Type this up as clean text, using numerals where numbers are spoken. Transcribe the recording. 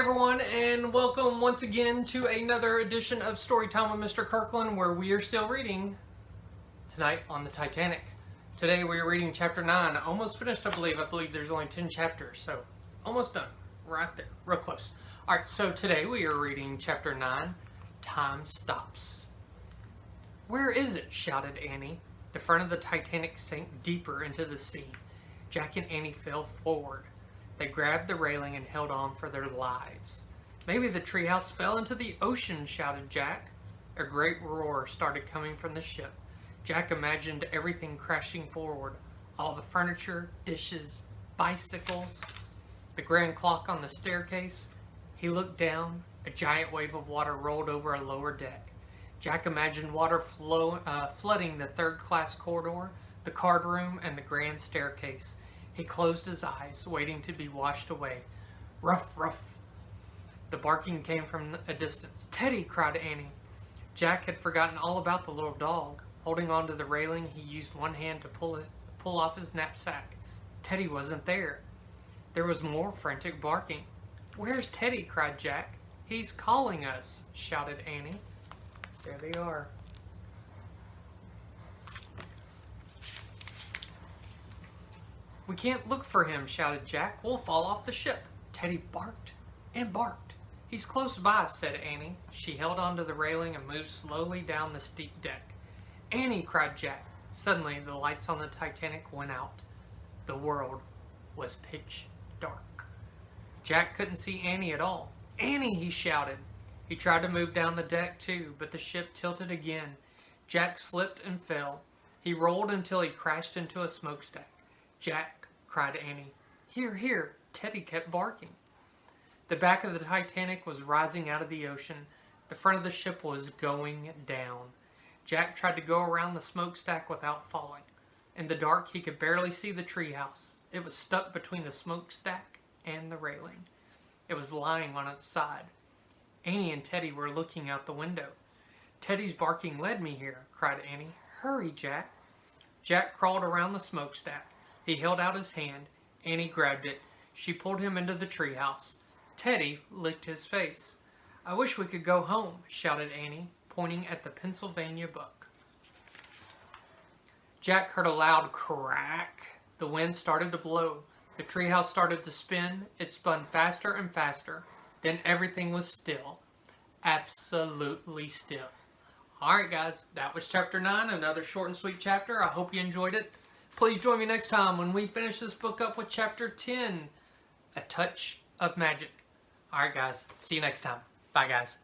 everyone, and welcome once again to another edition of Storytime with Mr. Kirkland, where we are still reading tonight on the Titanic. Today we are reading chapter 9, almost finished I believe. I believe there's only 10 chapters, so almost done. Right there, real close. Alright, so today we are reading chapter 9, Time Stops. "Where is it?" shouted Annie. The front of the Titanic sank deeper into the sea. Jack and Annie fell forward. They grabbed the railing and held on for their lives. "Maybe the treehouse fell into the ocean," shouted Jack. A great roar started coming from the ship. Jack imagined everything crashing forward. All the furniture, dishes, bicycles, the grand clock on the staircase. He looked down. A giant wave of water rolled over a lower deck. Jack imagined water flooding the third-class corridor, the card room, and the grand staircase. He closed his eyes, waiting to be washed away. Ruff, ruff. The barking came from a distance. "Teddy!" cried Annie. Jack had forgotten all about the little dog. Holding onto the railing, he used one hand to pull off his knapsack. Teddy wasn't there. There was more frantic barking. "Where's Teddy?" cried Jack. "He's calling us," shouted Annie. There they are. "We can't look for him," shouted Jack. "We'll fall off the ship." Teddy barked and barked. "He's close by," said Annie. She held onto the railing and moved slowly down the steep deck. "Annie!" cried Jack. Suddenly, the lights on the Titanic went out. The world was pitch dark. Jack couldn't see Annie at all. "Annie!" he shouted. He tried to move down the deck too, but the ship tilted again. Jack slipped and fell. He rolled until he crashed into a smokestack. "Jack!" cried Annie. "Here, here!" Teddy kept barking. The back of the Titanic was rising out of the ocean. The front of the ship was going down. Jack tried to go around the smokestack without falling. In the dark, he could barely see the treehouse. It was stuck between the smokestack and the railing. It was lying on its side. Annie and Teddy were looking out the window. "Teddy's barking led me here," cried Annie. "Hurry, Jack!" Jack crawled around the smokestack. He held out his hand. Annie grabbed it. She pulled him into the treehouse. Teddy licked his face. "I wish we could go home," shouted Annie, pointing at the Pennsylvania book. Jack heard a loud crack. The wind started to blow. The treehouse started to spin. It spun faster and faster. Then everything was still. Absolutely still. Alright guys, that was chapter 9, another short and sweet chapter. I hope you enjoyed it. Please join me next time when we finish this book up with chapter 10, A Touch of Magic. Alright guys, see you next time. Bye guys.